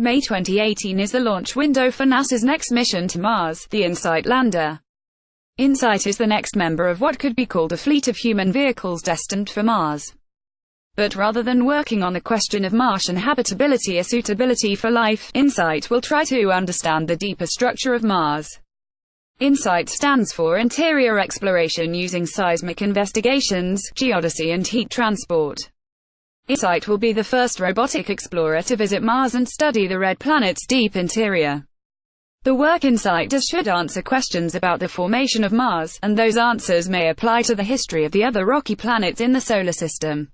May 2018 is the launch window for NASA's next mission to Mars, the InSight lander. InSight is the next member of what could be called a fleet of human vehicles destined for Mars. But rather than working on the question of Martian habitability or suitability for life, InSight will try to understand the deeper structure of Mars. InSight stands for Interior Exploration using Seismic Investigations, Geodesy and Heat Transport. InSight will be the first robotic explorer to visit Mars and study the red planet's deep interior. The work InSight does should answer questions about the formation of Mars, and those answers may apply to the history of the other rocky planets in the solar system.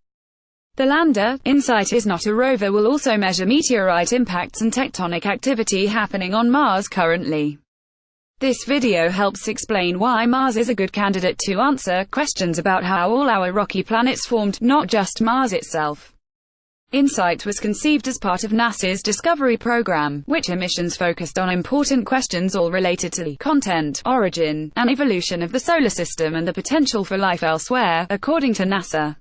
The lander, InSight is not a rover, will also measure meteorite impacts and tectonic activity happening on Mars currently. This video helps explain why Mars is a good candidate to answer questions about how all our rocky planets formed, not just Mars itself. InSight was conceived as part of NASA's Discovery program, which are missions focused on important questions all related to the content, origin, and evolution of the solar system and the potential for life elsewhere, according to NASA.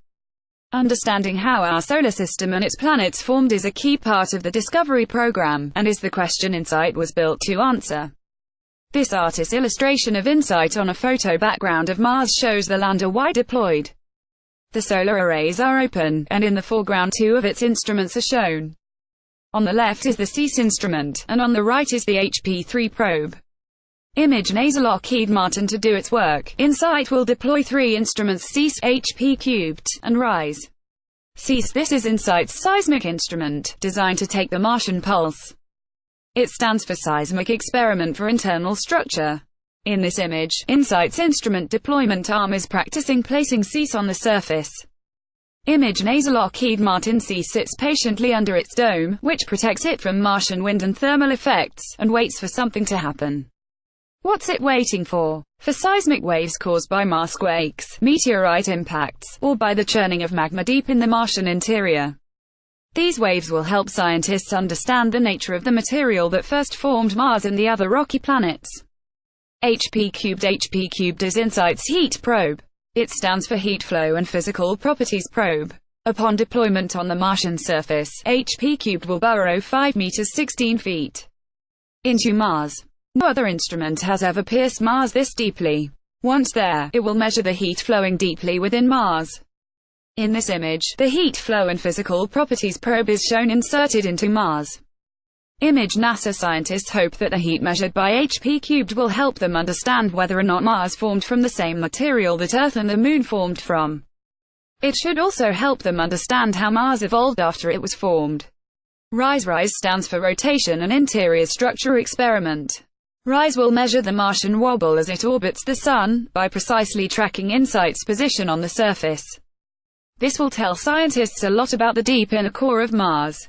Understanding how our solar system and its planets formed is a key part of the Discovery program, and is the question InSight was built to answer. This artist's illustration of InSight on a photo background of Mars shows the lander Y deployed. The solar arrays are open, and in the foreground two of its instruments are shown. On the left is the SEAS instrument, and on the right is the HP-3 probe. Image NASA Lockheed Martin. To do its work, InSight will deploy three instruments: SEAS, HP-cubed, and RISE. SEAS. This is InSight's seismic instrument, designed to take the Martian pulse. It stands for Seismic Experiment for Internal Structure. In this image, InSight's instrument deployment arm is practicing placing SEAS on the surface. Image NASA Lockheed Martin. SEAS sits patiently under its dome, which protects it from Martian wind and thermal effects, and waits for something to happen. What's it waiting for? For seismic waves caused by Marsquakes, meteorite impacts, or by the churning of magma deep in the Martian interior. These waves will help scientists understand the nature of the material that first formed Mars and the other rocky planets. HP-cubed. HP-cubed is InSight's heat probe. It stands for Heat Flow and Physical Properties Probe. Upon deployment on the Martian surface, HP-cubed will burrow 5 meters 16 feet into Mars. No other instrument has ever pierced Mars this deeply. Once there, it will measure the heat flowing deeply within Mars. In this image, the Heat Flow and Physical Properties probe is shown inserted into Mars. Image NASA scientists hope that the heat measured by HP-cubed will help them understand whether or not Mars formed from the same material that Earth and the Moon formed from. It should also help them understand how Mars evolved after it was formed. RISE. RISE stands for Rotation and Interior Structure Experiment. RISE will measure the Martian wobble as it orbits the Sun, by precisely tracking InSight's position on the surface. This will tell scientists a lot about the deep inner core of Mars.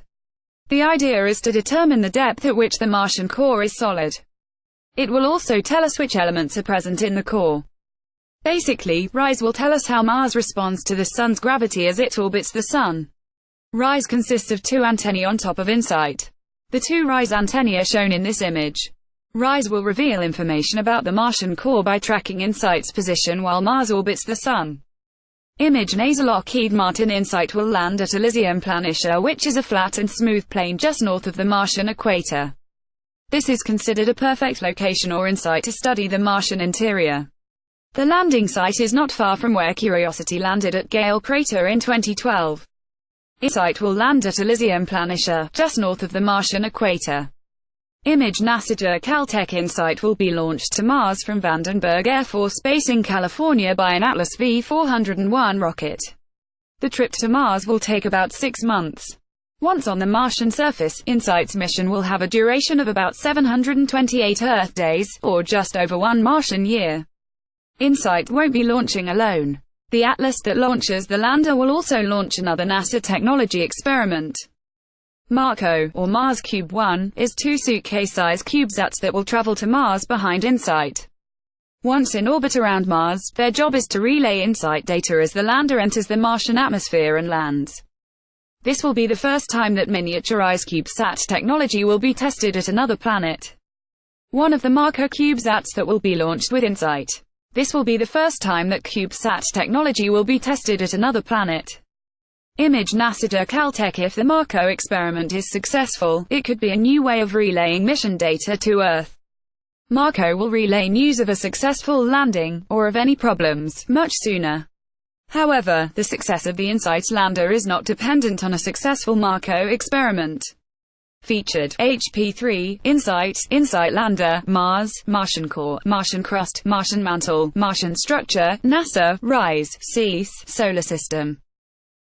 The idea is to determine the depth at which the Martian core is solid. It will also tell us which elements are present in the core. Basically, RISE will tell us how Mars responds to the Sun's gravity as it orbits the Sun. RISE consists of two antennae on top of InSight. The two RISE antennae are shown in this image. RISE will reveal information about the Martian core by tracking InSight's position while Mars orbits the Sun. Image NASA Lockheed Martin. InSight will land at Elysium Planitia, which is a flat and smooth plain just north of the Martian equator. This is considered a perfect location or InSight to study the Martian interior. The landing site is not far from where Curiosity landed at Gale Crater in 2012. InSight will land at Elysium Planitia, just north of the Martian equator. Image NASA Caltech. InSight will be launched to Mars from Vandenberg Air Force Base in California by an Atlas V401 rocket. The trip to Mars will take about 6 months. Once on the Martian surface, InSight's mission will have a duration of about 728 Earth days, or just over 1 Martian year. InSight won't be launching alone. The Atlas that launches the lander will also launch another NASA technology experiment. MARCO, or Mars Cube 1, is 2 suitcase-sized CubeSats that will travel to Mars behind InSight. Once in orbit around Mars, their job is to relay InSight data as the lander enters the Martian atmosphere and lands. This will be the first time that miniaturized CubeSat technology will be tested at another planet. One of the MARCO CubeSats that will be launched with InSight. This will be the first time that CubeSat technology will be tested at another planet. Image NASA Caltech. If the Marco experiment is successful, it could be a new way of relaying mission data to Earth. Marco will relay news of a successful landing, or of any problems, much sooner. However, the success of the InSight lander is not dependent on a successful Marco experiment. Featured: HP3, InSight, InSight lander, Mars, Martian core, Martian crust, Martian mantle, Martian structure, NASA, Rise, Cease, Solar System.